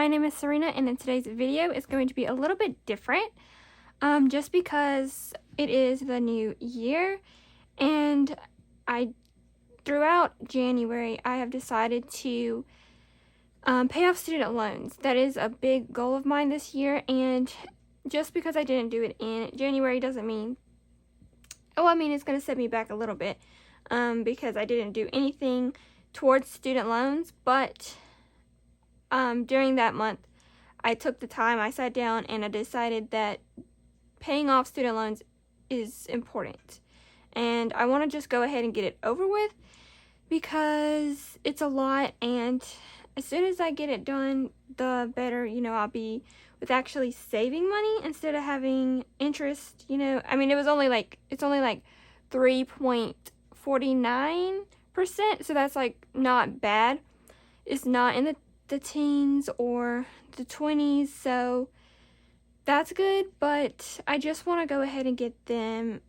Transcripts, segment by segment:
my name is Sarina, and in today's video is going to be a little bit different, just because it is the new year, and throughout January, I have decided to pay off student loans. That is a big goal of mine this year, and just because I didn't do it in January doesn't mean, it's going to set me back a little bit, because I didn't do anything towards student loans, but during that month, I took the time, I sat down, and I decided that paying off student loans is important. And I want to just go ahead and get it over with because it's a lot, and as soon as I get it done, the better, I'll be with actually saving money instead of having interest, it's only like 3.49%, so that's like not bad. It's not in the teens or the 20s, so that's good, but I just want to go ahead and get them,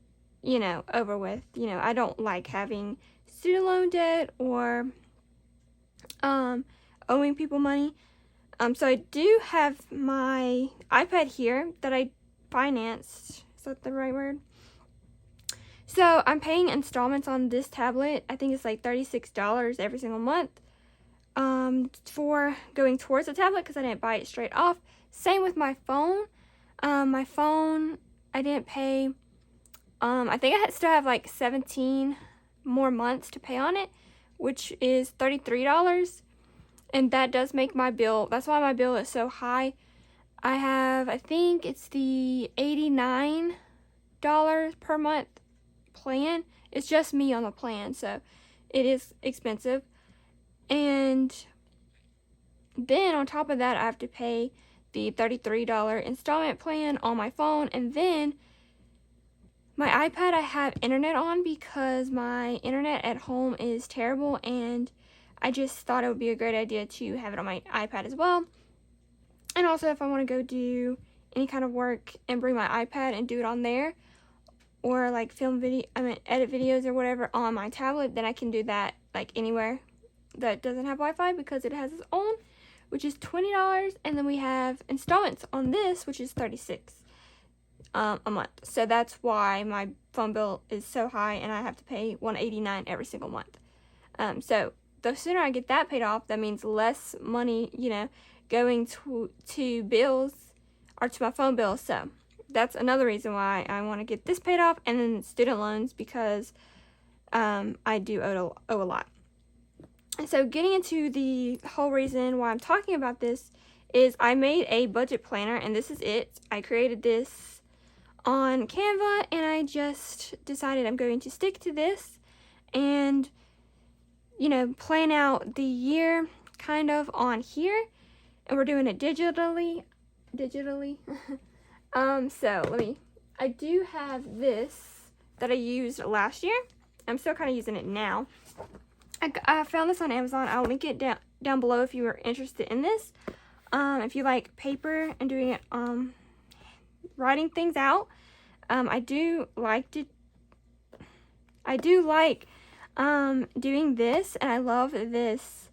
over with. I don't like having student loan debt or owing people money. So I do have my iPad here that I financed. Is that the right word? So I'm paying installments on this tablet. I think it's like $36 every single month for going towards the tablet because I didn't buy it straight off. Same with my phone. My phone, I didn't pay. I think I still have like 17 more months to pay on it, which is $33. And that does make my bill, that's why my bill is so high. I think it's the $89 per month plan. It's just me on the plan, so it is expensive. And then on top of that, I have to pay the $33 installment plan on my phone. And then my iPad, I have internet on because my internet at home is terrible, and I just thought it would be a great idea to have it on my iPad as well. And also, if I want to go do any kind of work and bring my iPad and do it on there, or like edit videos or whatever on my tablet, then I can do that like anywhere that doesn't have Wi-Fi because it has its own, which is $20. And then we have installments on this, which is $36 a month. So that's why my phone bill is so high, and I have to pay $189 every single month. So the sooner I get that paid off, that means less money, going to bills or to my phone bill. So that's another reason why I want to get this paid off, and then student loans because I do owe a lot. And so getting into the whole reason why I'm talking about this is I made a budget planner, and this is it. I created this on Canva, and I just decided I'm going to stick to this and plan out the year kind of on here, and we're doing it digitally. I do have this that I used last year. I'm still kind of using it now. I found this on Amazon. I'll link it down below if you are interested in this. If you like paper and doing it, writing things out. I do like doing this, and I love this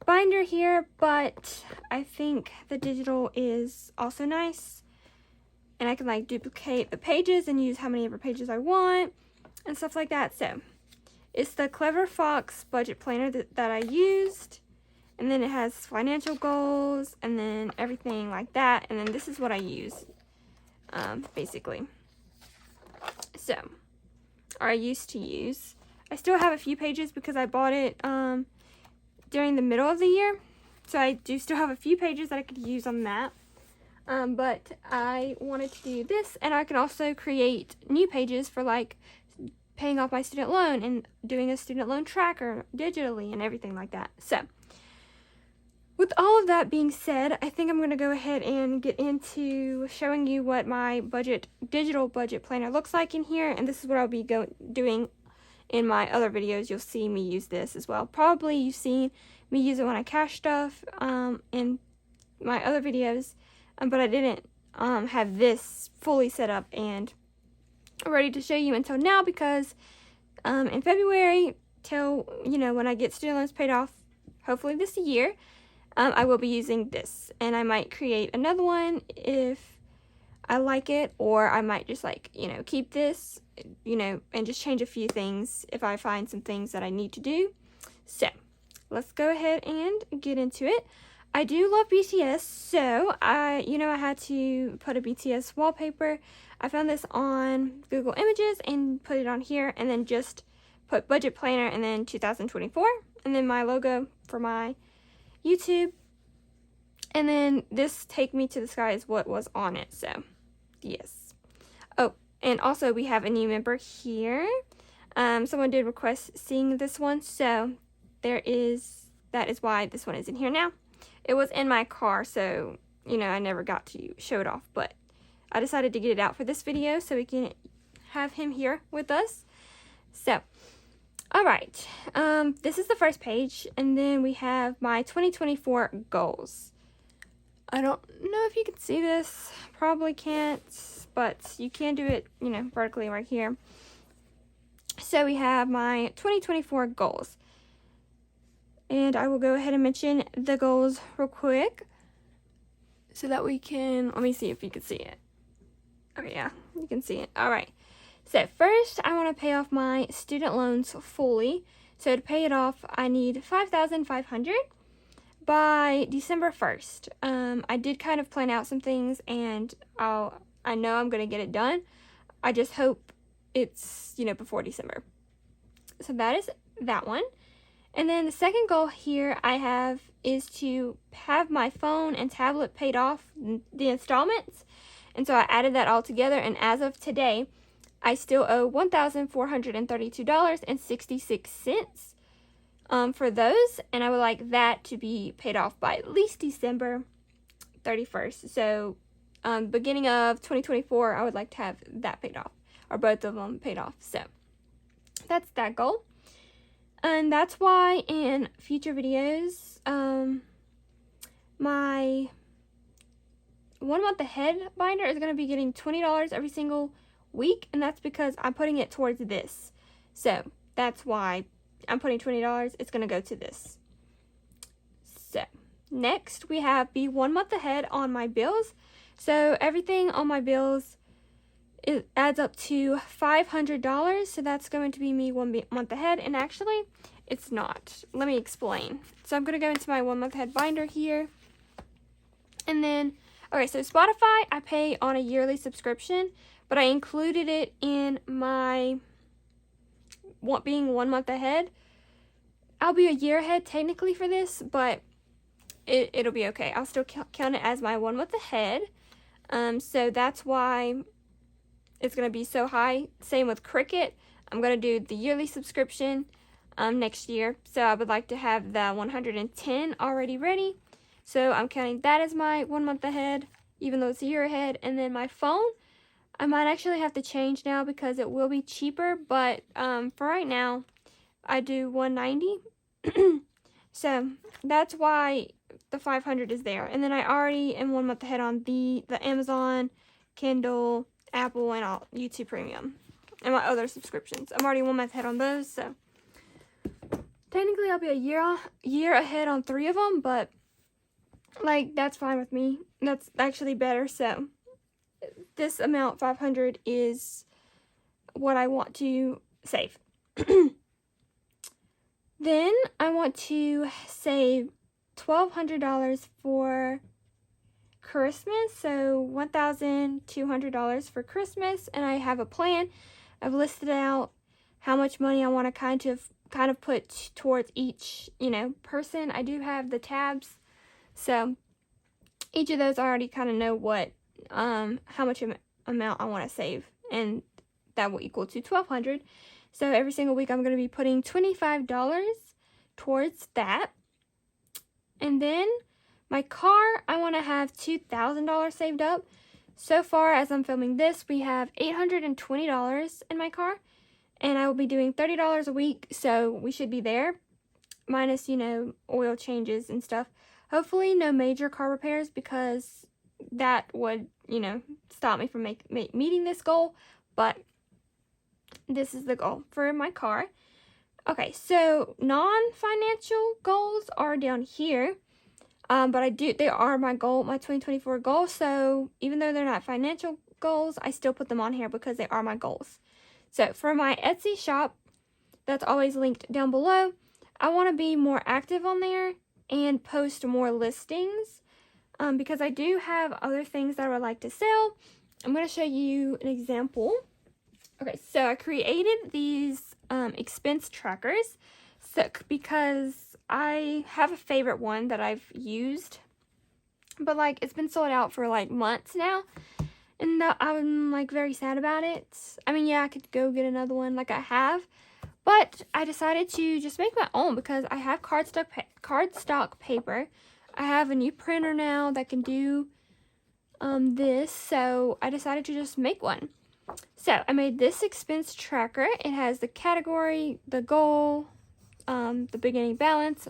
binder here, but I think the digital is also nice, and I can like duplicate the pages and use how many ever pages I want and stuff like that. So it's the Clever Fox budget planner that I used, and then it has financial goals and then everything like that, and then this is what I use basically. So, or I used to use. I still have a few pages because I bought it during the middle of the year. So I do still have a few pages that I could use on that. But I wanted to do this, and I can also create new pages for like paying off my student loan and doing a student loan tracker digitally and everything like that. So with all of that being said, I think I'm going to go ahead and get into showing you what my digital budget planner looks like in here. And this is what I'll be doing in my other videos. You'll see me use this as well. Probably you've seen me use it when I cash stuff in my other videos. But I didn't have this fully set up and ready to show you until now because in February till, when I get student loans paid off, hopefully this year, I will be using this, and I might create another one if I like it, or I might just like, keep this, and just change a few things if I find some things that I need to do. So let's go ahead and get into it. I do love BTS, so I had to put a BTS wallpaper. I found this on Google Images and put it on here, and then just put budget planner and then 2024, and then my logo for my YouTube, and then this Take Me to the Sky is what was on it. So yes. Oh, and also we have a new member here. Someone did request seeing this one, so that is why this one is in here now. It was in my car, so I never got to show it off, but I decided to get it out for this video so we can have him here with us. So alright, this is the first page, and then we have my 2024 goals. I don't know if you can see this, probably can't, but you can do it, vertically right here. So we have my 2024 goals. And I will go ahead and mention the goals real quick so that we can, let me see if you can see it. Okay, yeah, you can see it. Alright. So first, I want to pay off my student loans fully. So to pay it off, I need $5,500 by December 1st. I did kind of plan out some things, and I know I'm going to get it done. I just hope it's, before December. So that is that one. And then the second goal here I have is to have my phone and tablet paid off, the installments. And so I added that all together, and as of today, I still owe $1,432.66 for those, and I would like that to be paid off by at least December 31st. So beginning of 2024, I would like to have that paid off, or both of them paid off. So that's that goal. And that's why in future videos, my 1 month ahead binder is going to be getting $20 every single week, and that's because I'm putting it towards this. So that's why I'm putting $20. It's going to go to this. So next we have the 1 month ahead on my bills. So everything on my bills, it adds up to $500, so that's going to be me 1 month ahead, and actually, it's not. Let me explain. So I'm going to go into my 1 month ahead binder here, and then, okay, so Spotify, I pay on a yearly subscription, but I included it in my being 1 month ahead. I'll be a year ahead technically for this, but it'll be okay. I'll still count it as my 1 month ahead, so that's why it's going to be so high. Same with Cricket. I'm going to do the yearly subscription next year. So I would like to have the 110 already ready. So I'm counting that as my 1 month ahead, even though it's a year ahead. And then my phone, I might actually have to change now because it will be cheaper. But for right now, I do 190. So that's why the 500 is there. And then I already am 1 month ahead on the Amazon, Kindle, Apple, and all YouTube Premium, and my other subscriptions. I'm already 1 month ahead on those, so technically I'll be a year ahead on 3 of them, but like that's fine with me. That's actually better. So this amount, 500, is what I want to save. Then I want to save $1,200 for Christmas, so $1,200 for Christmas, and I have a plan. I've listed out how much money I want to kind of put towards each, person. I do have the tabs, so each of those I already kind of know what, how much amount I want to save, and that will equal to $1,200. So every single week I'm going to be putting $25 towards that, and then my car, I want to have $2,000 saved up. So far, as I'm filming this, we have $820 in my car, and I will be doing $30 a week, so we should be there, minus, oil changes and stuff. Hopefully, no major car repairs, because that would, stop me from meeting this goal, but this is the goal for my car. Okay, so non-financial goals are down here. But they are my 2024 goal. So even though they're not financial goals, I still put them on here because they are my goals. So for my Etsy shop, that's always linked down below, I want to be more active on there and post more listings because I do have other things that I would like to sell. I'm going to show you an example. Okay, so I created these expense trackers because I have a favorite one that I've used, but like it's been sold out for like months now, and I'm like very sad about it. I mean, yeah, I could go get another one like I have, but I decided to just make my own because I have cardstock paper. I have a new printer now that can do this, so I decided to just make one. So I made this expense tracker. It has the category, the goal, the beginning balance,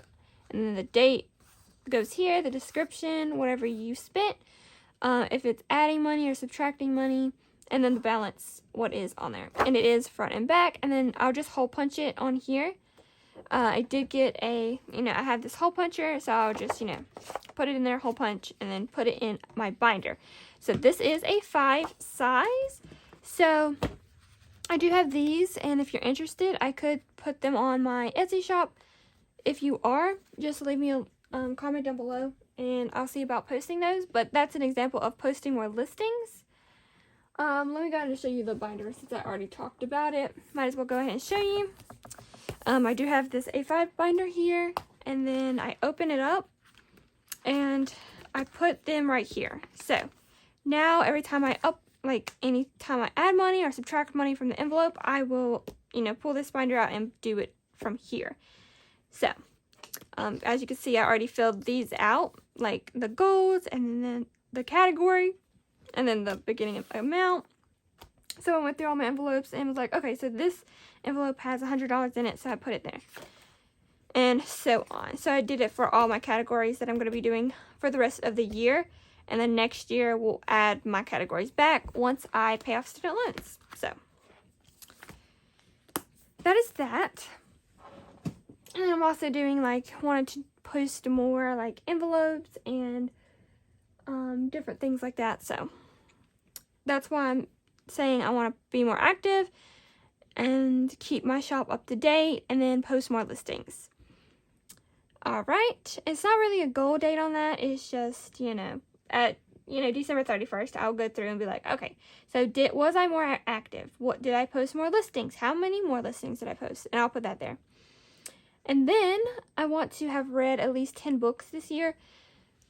and then the date goes here, the description, whatever you spent, if it's adding money or subtracting money, and then the balance, what is on there. And it is front and back, and then I'll just hole punch it on here. I did get I have this hole puncher, so I'll just, put it in there, hole punch, and then put it in my binder. So this is a 5 size. So I do have these, and if you're interested, I could put them on my Etsy shop. If you are, just leave me a comment down below, and I'll see about posting those. But that's an example of posting more listings. Let me go ahead and show you the binder since I already talked about it. Might as well go ahead and show you. I do have this A5 binder here, and then I open it up, and I put them right here. So now every time anytime I add money or subtract money from the envelope, I will, pull this binder out and do it from here. So, as you can see, I already filled these out, like the goals, and then the category, and then the beginning amount. So I went through all my envelopes and was like, okay, so this envelope has $100 in it, so I put it there. And so on. So I did it for all my categories that I'm going to be doing for the rest of the year. And then next year, we'll add my categories back once I pay off student loans. So that is that. And then I'm also doing wanted to post more envelopes and different things like that. So that's why I'm saying I want to be more active and keep my shop up to date and then post more listings. Alright, it's not really a goal date on that. It's just, at December 31st, I'll go through and be like, okay, so was I more active? What did I post more listings? How many more listings did I post? And I'll put that there. And then I want to have read at least 10 books this year.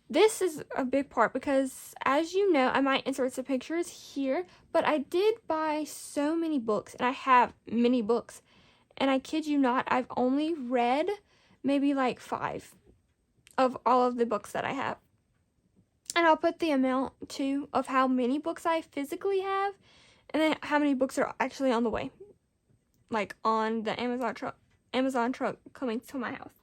This is a big part because, as you know, I might insert some pictures here, but I did buy so many books, and I have many books, and I kid you not, I've only read maybe 5 of all of the books that I have. And I'll put the amount, too, of how many books I physically have, and then how many books are actually on the way, on the Amazon truck coming to my house.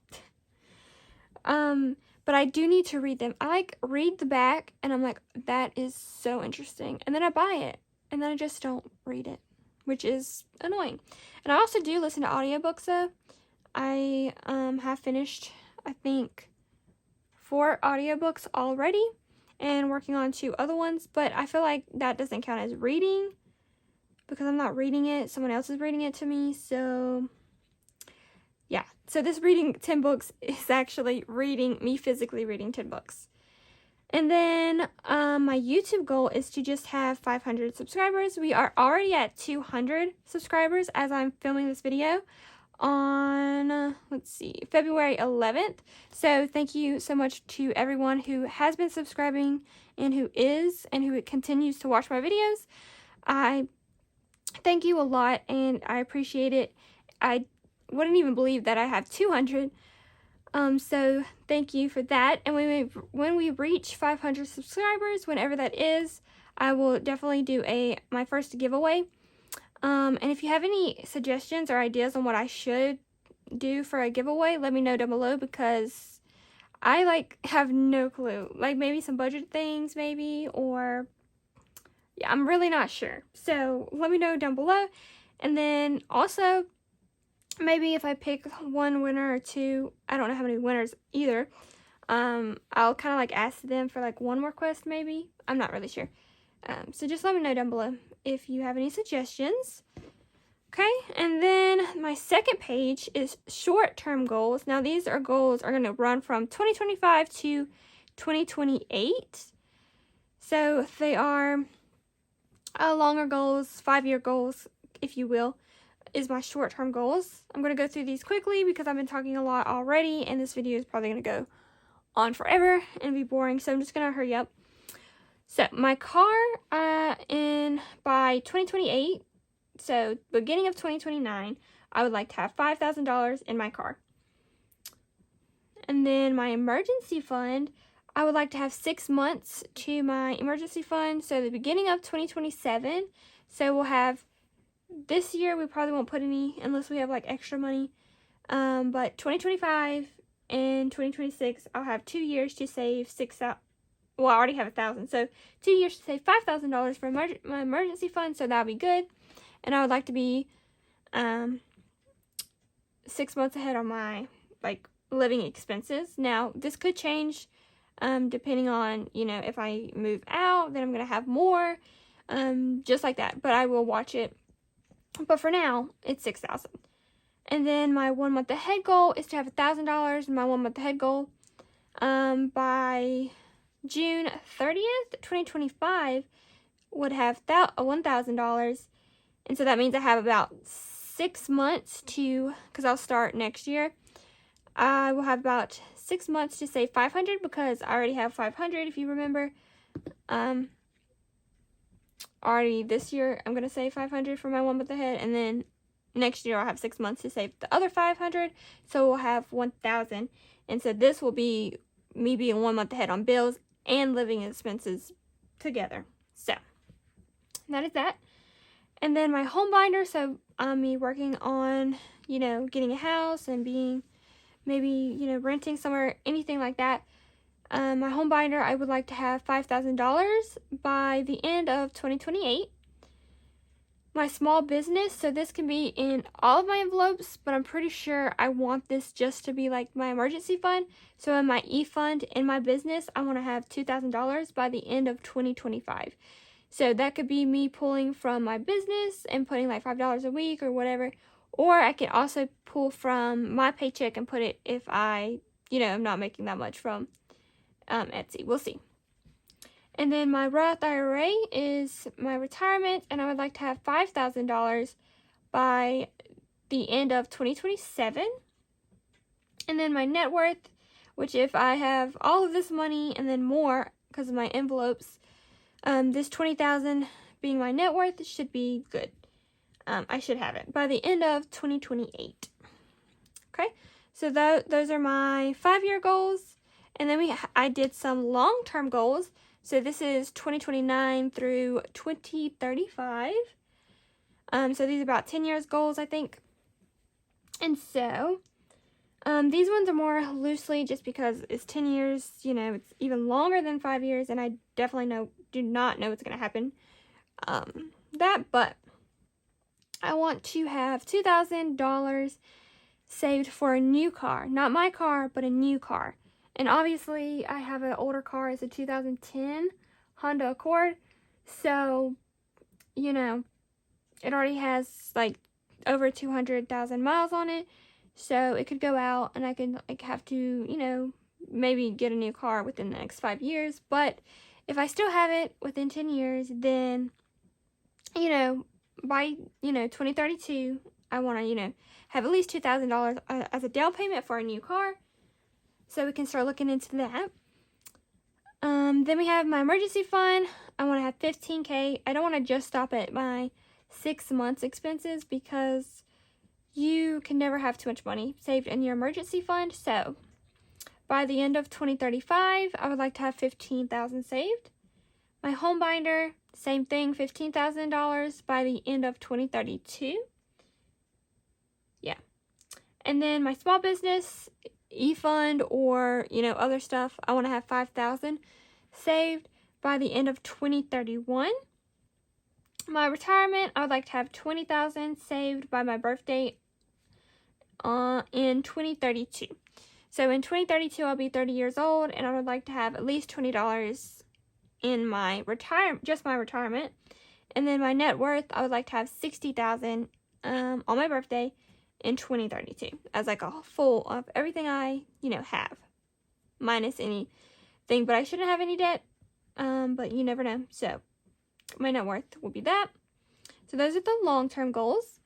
But I do need to read them. I read the back, and I'm like, that is so interesting. And then I buy it, and then I just don't read it, which is annoying. And I also do listen to audiobooks, though. I have finished, I think, 4 audiobooks already, and working on 2 other ones, but I feel like that doesn't count as reading, because I'm not reading it. Someone else is reading it to me, so yeah. So this reading 10 books is actually me physically reading 10 books. And then my YouTube goal is to just have 500 subscribers. We are already at 200 subscribers as I'm filming this video on, February 11th. So thank you so much to everyone who has been subscribing and who continues to watch my videos. I thank you a lot, and I appreciate it. I wouldn't even believe that I have 200. So thank you for that. And when we reach 500 subscribers, whenever that is, I will definitely do my first giveaway. And if you have any suggestions or ideas on what I should do for a giveaway, let me know down below, because I have no clue. Maybe some budget things, or yeah, I'm really not sure. So let me know down below. And then also, maybe if I pick one winner or 2, I don't know how many winners either, I'll kind of like ask them for like one request maybe. I'm not really sure. So just let me know down below if you have any suggestions. Okay, and then my second page is short-term goals. Now these goals are going to run from 2025 to 2028. So they are longer goals, 5-year goals, if you will, is my short-term goals. I'm going to go through these quickly because I've been talking a lot already, and this video is probably going to go on forever and be boring, so I'm just going to hurry up. So my car by 2028, so beginning of 2029, I would like to have $5,000 in my car. And then my emergency fund, I would like to have 6 months to my emergency fund. So the beginning of 2027. So we'll have, this year we probably won't put any unless we have like extra money. But 2025 and 2026, I'll have 2 years to save well, I already have 1,000. So 2 years to save $5,000 for my emergency fund. So that'll be good. And I would like to be 6 months ahead on my like living expenses. Now this could change depending on, you know, if I move out, then I'm gonna have more, just like that. But I will watch it. But for now, it's 6,000. And then my 1 month ahead goal is to have $1,000. My 1 month ahead goal by June 30th, 2025 would have $1,000. And so that means I have about 6 months to, because I'll start next year, I will have about 6 months to save $500 because I already have $500, if you remember. Already this year, I'm going to save $500 for my 1 month ahead, and then next year I'll have 6 months to save the other $500, so we'll have $1,000. And so this will be me being 1 month ahead on bills and living expenses together. So that is that. And then my home binder, so me working on, you know, getting a house and being maybe, you know, renting somewhere, anything like that. My home binder, I would like to have $5,000 by the end of 2028. My small business, so this can be in all of my envelopes, but I'm pretty sure I want this just to be like my emergency fund. So in my e-fund in my business, I want to have $2,000 by the end of 2025. So that could be me pulling from my business and putting like $5 a week or whatever. Or I can also pull from my paycheck and put it if I, you know, I'm not making that much from Etsy. We'll see. And then my Roth IRA is my retirement, and I would like to have $5,000 by the end of 2027. And then my net worth, which if I have all of this money and then more because of my envelopes, this $20,000 being my net worth should be good. I should have it by the end of 2028. Okay, so those are my 5-year goals. And then I did some long-term goals. So this is 2029 through 2035. So these are about 10 years goals, I think. And so these ones are more loosely just because it's 10 years, you know, it's even longer than 5 years, and I definitely do not know what's going to happen. But I want to have $2,000 saved for a new car. Not my car, but a new car. And obviously, I have an older car. It's a 2010 Honda Accord. So, you know, it already has like over 200,000 miles on it. So it could go out and I could like have to, you know, maybe get a new car within the next 5 years. But if I still have it within 10 years, then, you know, by, you know, 2032, I want to, you know, have at least $2,000 as a down payment for a new car. So we can start looking into that. Then we have my emergency fund. I want to have $15,000. I don't want to just stop at my 6 months expenses because you can never have too much money saved in your emergency fund. So by the end of 2035, I would like to have $15,000 saved. My home binder, same thing, $15,000 by the end of 2032. Yeah. And then my small business, e-fund, or, you know, other stuff, I want to have $5,000 saved by the end of 2031. My retirement, I would like to have $20,000 saved by my birthday in 2032. So in 2032, I'll be 30 years old, and I would like to have at least $20 in my retirement, just my retirement. And then my net worth, I would like to have $60,000 on my birthday in 2032 as like a full of everything I, have, minus anything. But I shouldn't have any debt, but you never know. So my net worth will be that. So those are the long-term goals.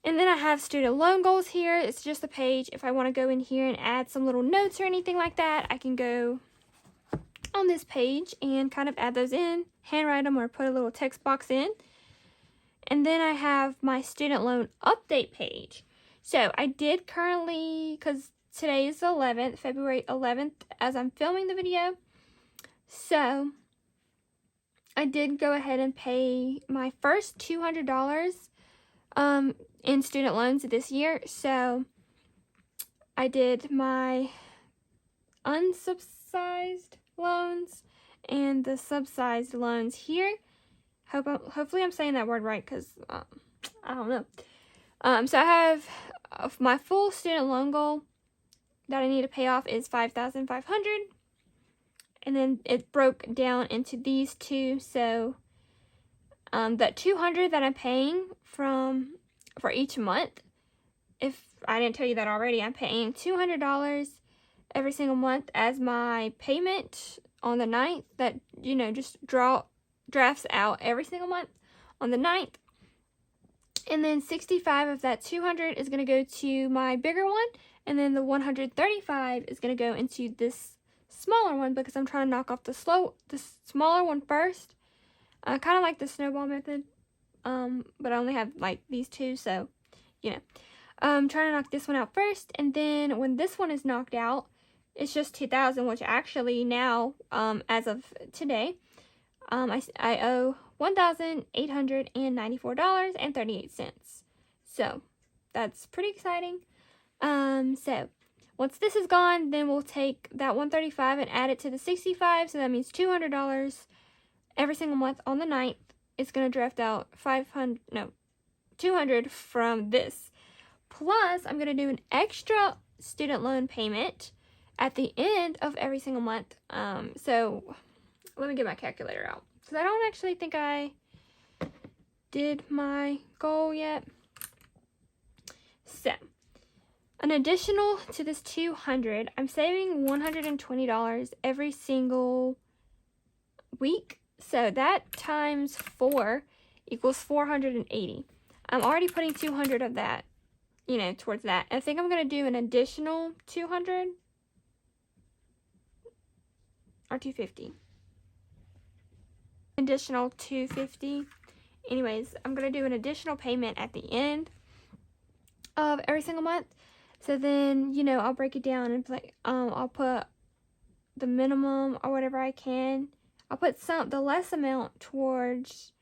And then I have student loan goals here. It's just a page. If I want to go in here and add some little notes or anything like that, I can go on this page and kind of add those in, handwrite them, or put a little text box in. And then I have my student loan update page. So I did currently, because today is the 11th, February 11th, as I'm filming the video. So I did go ahead and pay my first $200 in student loans this year. So I did my unsubsidized loans and the subsidized loans here. Hopefully I'm saying that word right, because I don't know. So I have my full student loan goal that I need to pay off is $5,500, and then it broke down into these two. So that $200 that I'm paying for each month, if I didn't tell you that already, I'm paying $200 every single month as my payment on the 9th. That just drafts out every single month on the 9th. And then 65 of that 200 is going to go to my bigger one, and then the 135 is going to go into this smaller one, because I'm trying to knock off the smaller one first. Kind of like the snowball method, but I only have like these two, so I'm trying to knock this one out first, and then when this one is knocked out, it's just $2,000, which actually now, as of today, I owe $1,894.38. So that's pretty exciting. So once this is gone, then we'll take that 135 and add it to the 65. So that means $200 every single month on the 9th. It's going to draft out $200 from this. Plus, I'm going to do an extra student loan payment at the end of every single month. So let me get my calculator out, because I don't actually think I did my goal yet. So, an additional to this $200, I'm saving $120 every single week. So that times 4 equals 480. I'm already putting 200 of that, towards that. I think I'm going to do an additional 200 or 250. Additional 250. Anyways, I'm going to do an additional payment at the end of every single month. So then, I'll break it down and I'll put the minimum or whatever I can. I'll put the less amount towards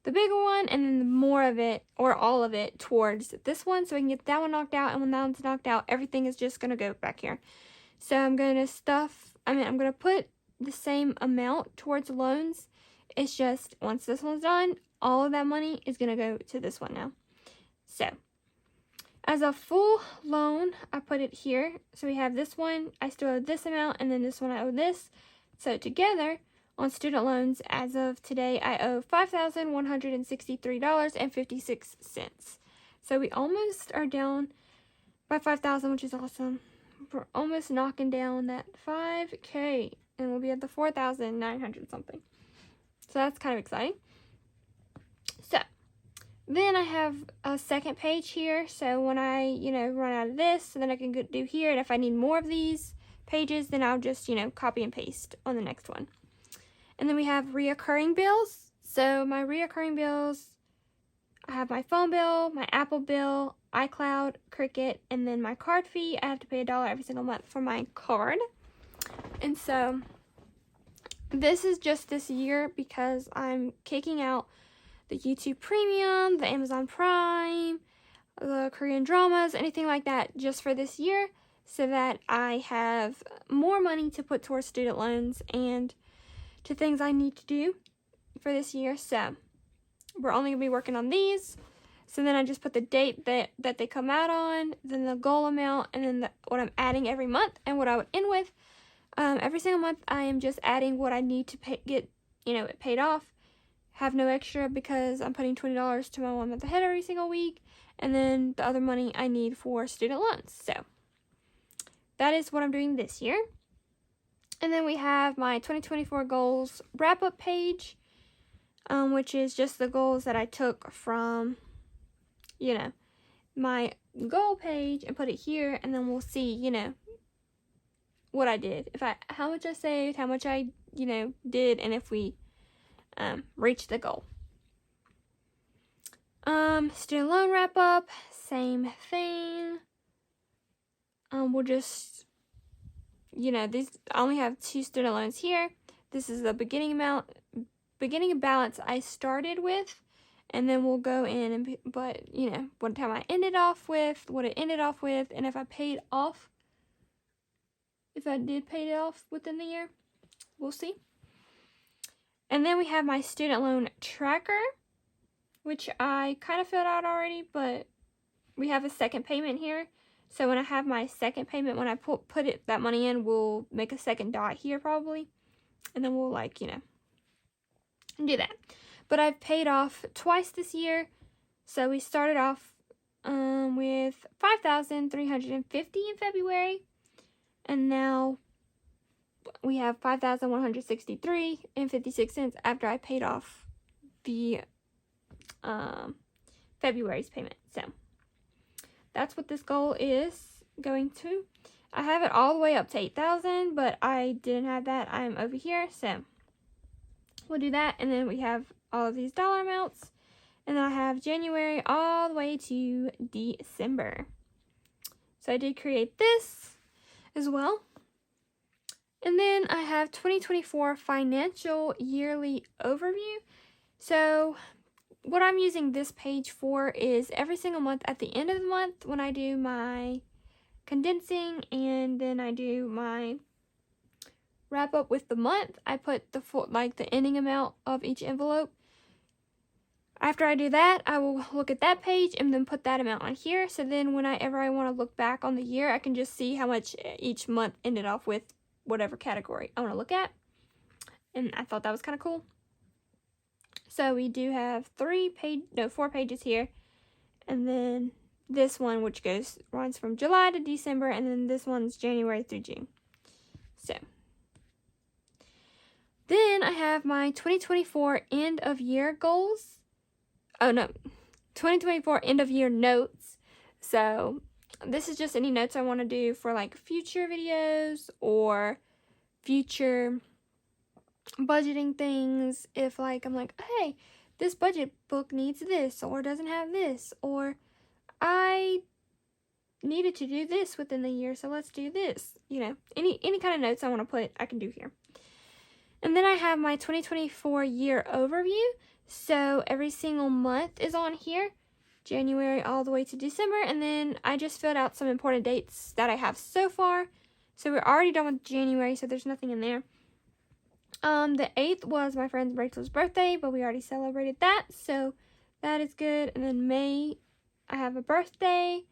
the bigger one, and then more of it or all of it towards this one, so we can get that one knocked out. And when that one's knocked out, everything is just going to go back here. So I'm going to put the same amount towards loans. It's just once this one's done, all of that money is going to go to this one now. So as a full loan, I put it here. So we have this one, I still owe this amount, and then this one I owe this. So together on student loans, as of today, I owe $5,163.56. So we almost are down by $5,000, which is awesome. We're almost knocking down that $5,000, and we'll be at the $4,900 something. So that's kind of exciting. So then I have a second page here. So when I, run out of this, then I can do here. And if I need more of these pages, then I'll just, copy and paste on the next one. And then we have reoccurring bills. So my reoccurring bills, I have my phone bill, my Apple bill, iCloud, Cricket, and then my card fee. I have to pay $1 every single month for my card. And so this is just this year because I'm kicking out the YouTube Premium, the Amazon Prime, the Korean dramas, anything like that, just for this year, so that I have more money to put towards student loans and to things I need to do for this year. So we're only going to be working on these. So then I just put the date that they come out on, then the goal amount, and then what I'm adding every month and what I would end with. Every single month I am just adding what I need to get, it paid off. Have no extra because I'm putting $20 to my 1 month ahead every single week. And then the other money I need for student loans. So that is what I'm doing this year. And then we have my 2024 goals wrap-up page, which is just the goals that I took from, my goal page and put it here. And then we'll see, what I did. How much I saved, how much I, did, and if we reached the goal. Student loan wrap-up, same thing. We'll just, I only have 2 student loans here. This is the beginning balance I started with, and then we'll go in and, what time I ended off with, what it ended off with, and if I did pay it off within the year, we'll see. And then we have my student loan tracker, which I kind of filled out already, but we have a second payment here. So when I have my second payment, when I put that money in, we'll make a second dot here probably. And then we'll do that. But I've paid off twice this year. So we started off with $5,350 in February. And now we have $5,163.56 after I paid off the February's payment. So that's what this goal is going to. I have it all the way up to 8,000, but I didn't have that. I'm over here, so we'll do that. And then we have all of these dollar amounts, and then I have January all the way to December. So I did create this as well. And then I have 2024 financial yearly overview. So what I'm using this page for is every single month at the end of the month when I do my condensing and then I do my wrap up with the month, I put the full, the ending amount of each envelope. After I do that, I will look at that page and then put that amount on here. So then whenever I want to look back on the year, I can just see how much each month ended off with whatever category I want to look at. And I thought that was kind of cool. So we do have 4 pages here, and then this one which runs from July to December, and then this one's January through June. So then I have my 2024 end of year goals. 2024 end of year notes. So this is just any notes I want to do for future videos or future budgeting things. If I'm hey, this budget book needs this or doesn't have this, or I needed to do this within the year, so let's do this. Any kind of notes I want to put, I can do here. And then I have my 2024 year overview. So every single month is on here, January all the way to December, and then I just filled out some important dates that I have so far. So we're already done with January, so there's nothing in there. The 8th was my friend Rachel's birthday, but we already celebrated that, so that is good. And then May, I have a birthday.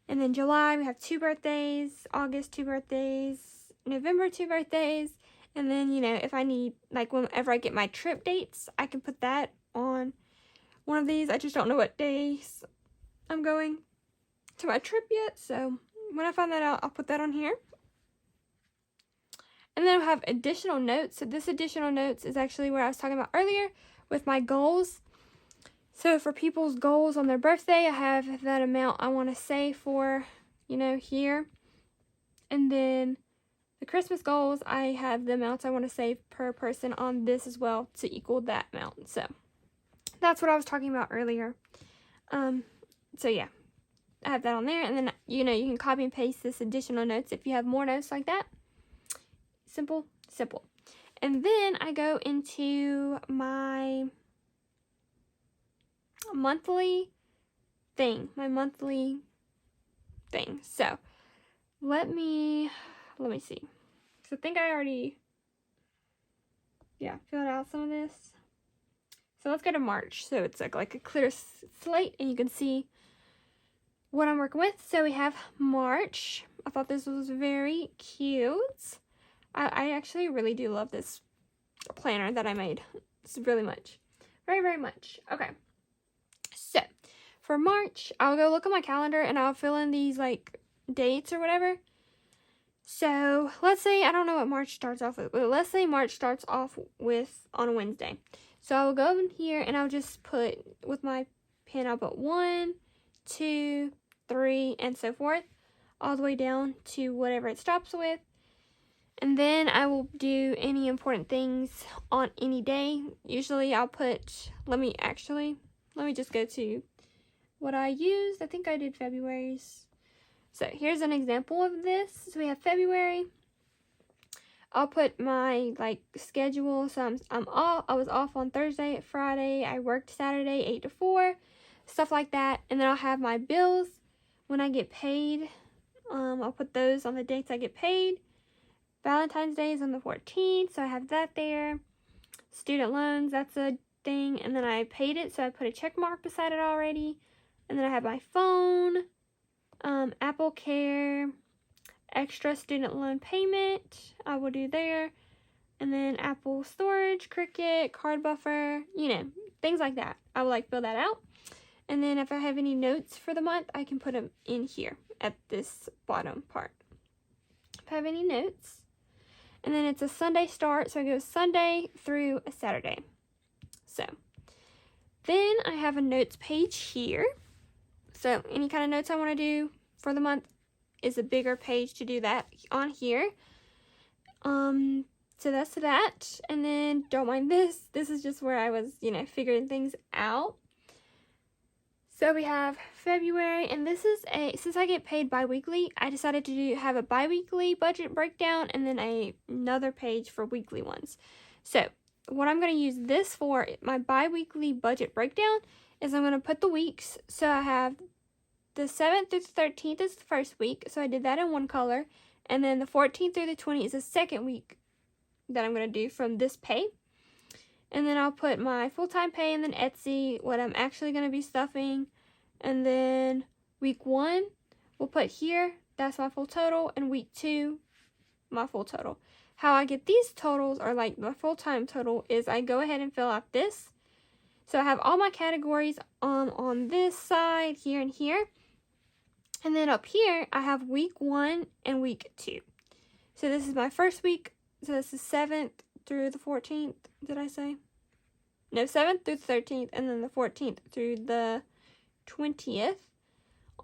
And then July, we have 2 birthdays. August, 2 birthdays. November, 2 birthdays. And then, if I need, whenever I get my trip dates, I can put that on one of these. I just don't know what days I'm going to my trip yet, so when I find that out, I'll put that on here. And then I have additional notes. So this additional notes is actually where I was talking about earlier with my goals. So for people's goals on their birthday, I have that amount I want to save for, here. And then the Christmas goals, I have the amounts I want to save per person on this as well to equal that amount. So that's what I was talking about earlier. So yeah, I have that on there. And then, you can copy and paste this additional notes if you have more notes like that. Simple. And then I go into my monthly thing. So let me see. So I think I already filled out some of this. So let's go to March. So it's like a clear slate, and you can see what I'm working with. So we have March. I thought this was very cute. I actually really do love this planner that I made. It's really much. Very, very much. Okay. So for March, I'll go look at my calendar and I'll fill in these like dates or whatever. So let's say, I don't know what March starts off with, but let's say March starts off with on a Wednesday. So I'll go in here and I'll just put, with my pen, I'll put 1, 2, 3, and so forth, all the way down to whatever it stops with. And then I will do any important things on any day. Usually I'll put, let me just go to what I used. I think I did February's. So here's an example of this. So we have February. I'll put my like schedule. So I'm off. I was off on Thursday, Friday. I worked Saturday 8 to 4, stuff like that. And then I'll have my bills when I get paid. I'll put those on the dates I get paid. Valentine's Day is on the 14th, so I have that there. Student loans, that's a thing. And then I paid it, so I put a check mark beside it already. And then I have my phone, Apple Care, extra student loan payment, I will do there. And then Apple Storage, Cricut, card buffer, you know, things like that. I will like fill that out. And then if I have any notes for the month, I can put them in here at this bottom part. If I have any notes. And then it's a Sunday start, so I go Sunday through a Saturday. So then I have a notes page here. So any kind of notes I want to do for the month is a bigger page to do that on here. So that's that. And then don't mind this. This is just where I was, you know, figuring things out. So we have February, and this is since I get paid bi-weekly, I decided to have a bi-weekly budget breakdown and then another page for weekly ones. So what I'm going to use this for, my bi-weekly budget breakdown, is I'm going to put the weeks. So I have the 7th through the 13th is the first week, so I did that in one color. And then the 14th through the 20th is the second week that I'm going to do from this pay. And then I'll put my full-time pay and then Etsy, what I'm actually going to be stuffing. And then week 1, we'll put here, that's my full total. And week 2, my full total. How I get these totals, or like my full-time total, is I go ahead and fill out this. So I have all my categories on this side, here and here. And then up here, I have week 1 and week 2. So this is my first week. So this is 7th through the 14th, did I say? No, 7th through the 13th, and then the 14th through the 20th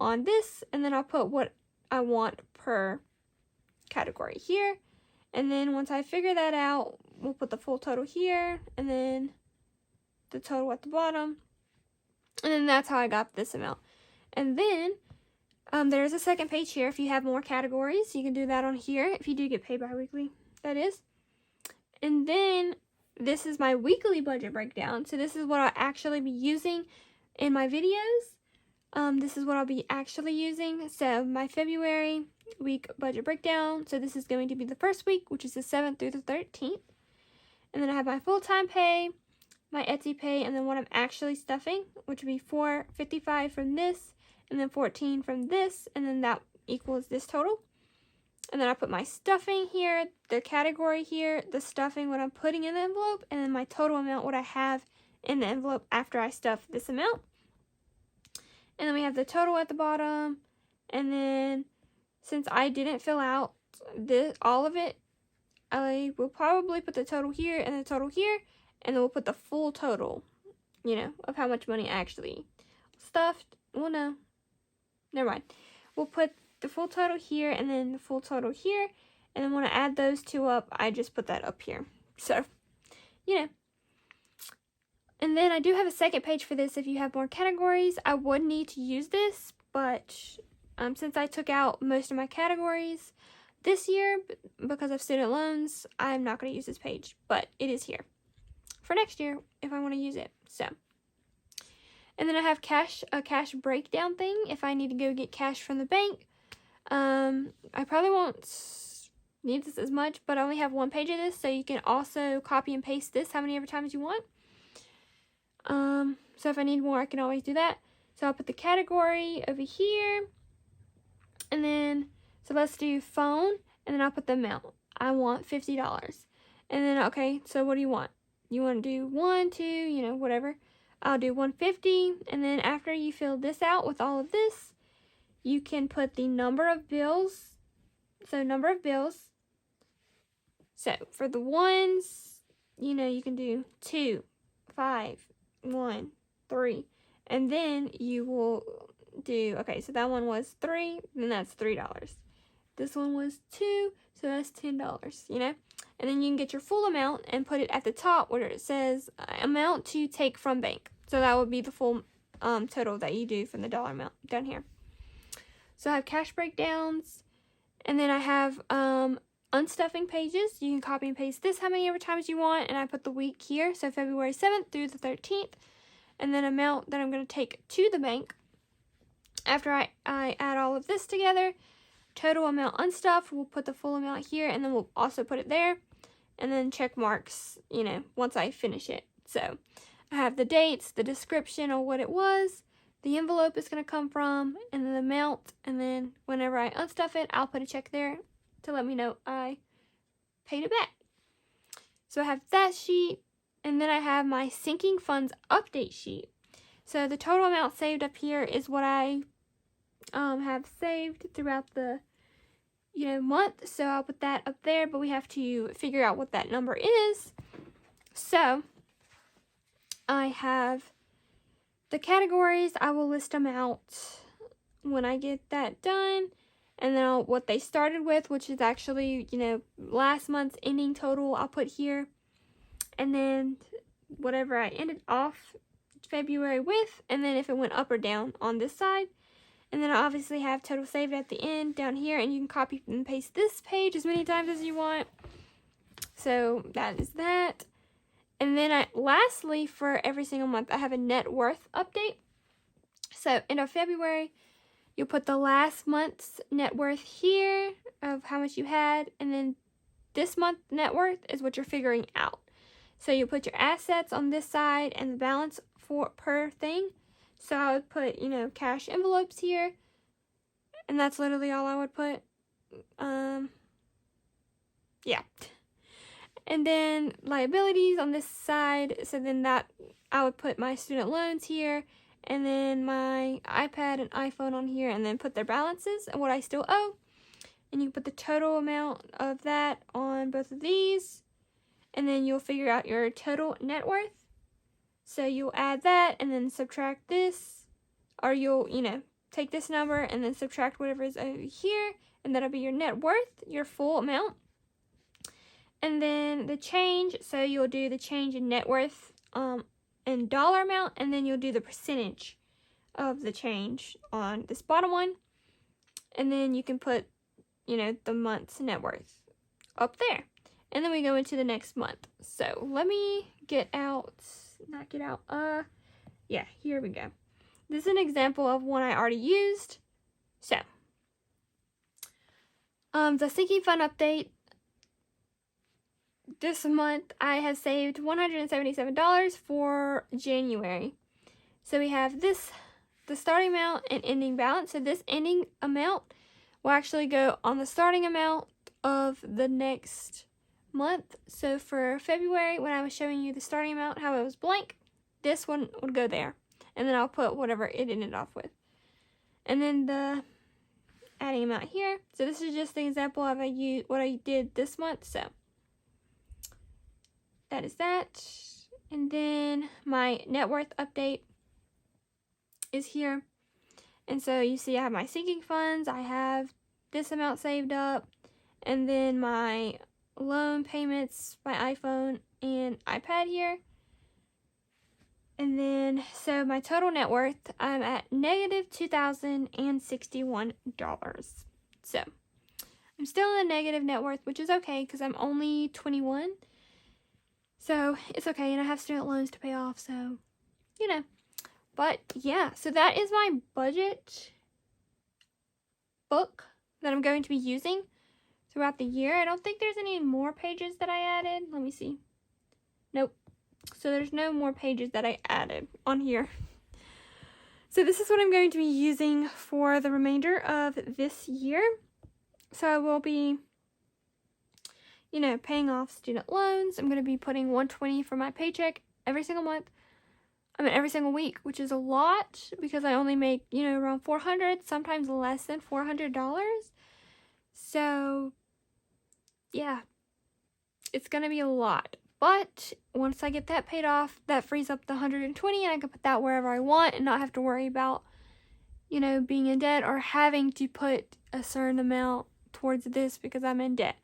on this. And then I'll put what I want per category here. And then once I figure that out, we'll put the full total here, and then the total at the bottom. And then that's how I got this amount. And then there's a second page here. If you have more categories, you can do that on here. If you do get paid bi-weekly, that is. And then this is my weekly budget breakdown. So this is what I'll actually be using in my videos. This is what I'll be actually using. So my February week budget breakdown. So this is going to be the first week, which is the 7th through the 13th. And then I have my full-time pay, my Etsy pay, and then what I'm actually stuffing, which would be $4.55 from this, and then $14 from this, and then that equals this total. And then I put my stuffing here, the category here, the stuffing, what I'm putting in the envelope, and then my total amount, what I have in the envelope after I stuff this amount. And then we have the total at the bottom. And then since I didn't fill out all of it, I will probably put the total here and the total here, and then we'll put the full total, you know, of how much money I actually stuffed. Well, no, never mind. We'll put the full total here and then the full total here, and then when I add those two up, I just put that up here. So, you know. And then I do have a second page for this. If you have more categories, I would need to use this, but since I took out most of my categories this year because of student loans, I'm not going to use this page, but it is here for next year if I want to use it. So, and then I have a cash breakdown thing if I need to go get cash from the bank. I probably won't need this as much, but I only have one page of this, so you can also copy and paste this how many ever times you want. So if I need more, I can always do that. So I'll put the category over here. And then, so let's do phone. And then I'll put the amount. I want $50. And then, okay, so what do you want? You want to do 1, 2, you know, whatever. I'll do 150. And then after you fill this out with all of this, you can put the number of bills. So number of bills. So for the ones, you know, you can do 2, 5, 1, 3. And then you will do, okay, so that one was 3, then that's $3. This one was 2, so that's $10, you know? And then you can get your full amount and put it at the top where it says amount to take from bank. So that would be the full total that you do from the dollar amount down here. So I have cash breakdowns, and then I have unstuffing pages. You can copy and paste this how many ever times you want, and I put the week here, so February 7th through the 13th, and then amount that I'm going to take to the bank. After I add all of this together, total amount unstuffed, we'll put the full amount here, and then we'll also put it there, and then check marks, you know, once I finish it. So I have the dates, the description of what it was, the envelope is going to come from, and then the amount, and then whenever I unstuff it, I'll put a check there to let me know I paid it back. So I have that sheet, and then I have my sinking funds update sheet. So the total amount saved up here is what I have saved throughout the month. So I'll put that up there, but we have to figure out what that number is. So I have the categories. I will list them out when I get that done. And then what they started with, which is actually, last month's ending total, I'll put here. And then whatever I ended off February with, and then if it went up or down on this side. And then I obviously have total saved at the end down here, and you can copy and paste this page as many times as you want. So that is that. And then lastly, for every single month, I have a net worth update. So end of February, you'll put the last month's net worth here of how much you had, and then this month net worth is what you're figuring out. So you'll put your assets on this side and the balance per thing. So I would put, cash envelopes here, and that's literally all I would put. Yeah. And then liabilities on this side, so then that I would put my student loans here, and then my iPad and iPhone on here, and then put their balances and what I still owe. And you can put the total amount of that on both of these, and then you'll figure out your total net worth. So you'll add that and then subtract this, or you'll, take this number and then subtract whatever is over here, and that'll be your net worth, your full amount. And then the change, so you'll do the change in net worth in dollar amount, and then you'll do the percentage of the change on this bottom one. And then you can put, the month's net worth up there. And then we go into the next month. So let me yeah, here we go. This is an example of one I already used. So, the sinking fund update. This month, I have saved $177 for January. So we have the starting amount and ending balance. So this ending amount will actually go on the starting amount of the next month. So for February, when I was showing you the starting amount, how it was blank, this one would go there. And then I'll put whatever it ended off with. And then the adding amount here. So this is just an example of what I did this month. So that is that. And then my net worth update is here. And so you see I have my sinking funds. I have this amount saved up. And then my loan payments, my iPhone and iPad here. And then, so my total net worth, I'm at negative $2,061. So, I'm still in a negative net worth, which is okay because I'm only 21. So, it's okay, and I have student loans to pay off, so, But, yeah, so that is my budget book that I'm going to be using throughout the year. I don't think there's any more pages that I added. Let me see. Nope. So there's no more pages that I added on here. So this is what I'm going to be using for the remainder of this year. So I will be, you know, paying off student loans. I'm going to be putting $120 for my paycheck every single month. I mean, every single week, which is a lot because I only make, you know, around $400, sometimes less than $400. So, yeah, it's going to be a lot. But once I get that paid off, that frees up the $120 and I can put that wherever I want and not have to worry about, you know, being in debt or having to put a certain amount towards this because I'm in debt.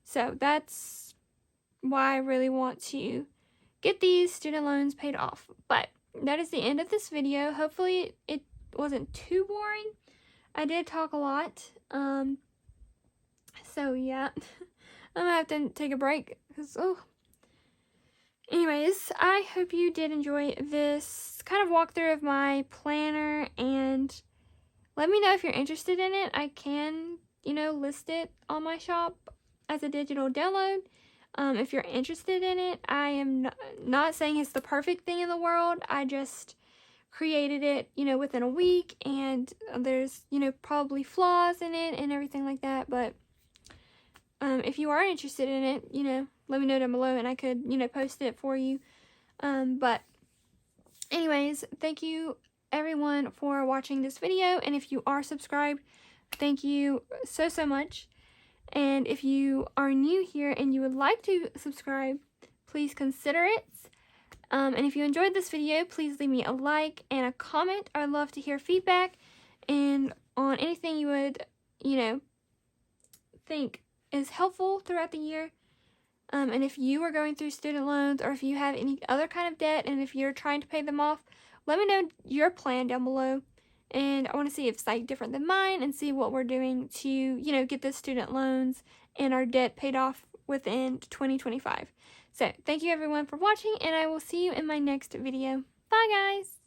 So that's why I really want to get these student loans paid off. But that is the end of this video. Hopefully it wasn't too boring. I did talk a lot. So yeah, I'm gonna have to take a break because anyways, I hope you did enjoy this kind of walkthrough of my planner, and let me know if you're interested in it. I can, you know, list it on my shop as a digital download. If you're interested in it, I am not saying it's the perfect thing in the world. I just created it, you know, within a week, and there's, you know, probably flaws in it and everything like that. But if you are interested in it, you know, let me know down below and I could, you know, post it for you. But anyways, thank you everyone for watching this video. And if you are subscribed, thank you so much. And if you are new here and you would like to subscribe, please consider it. And if you enjoyed this video, please leave me a like and a comment. I would love to hear feedback and on anything you would, you know, think is helpful throughout the year. And if you are going through student loans or if you have any other kind of debt and if you're trying to pay them off, let me know your plan down below. And I want to see if it's like different than mine and see what we're doing to, you know, get the student loans and our debt paid off within 2025. So thank you everyone for watching, and I will see you in my next video. Bye guys!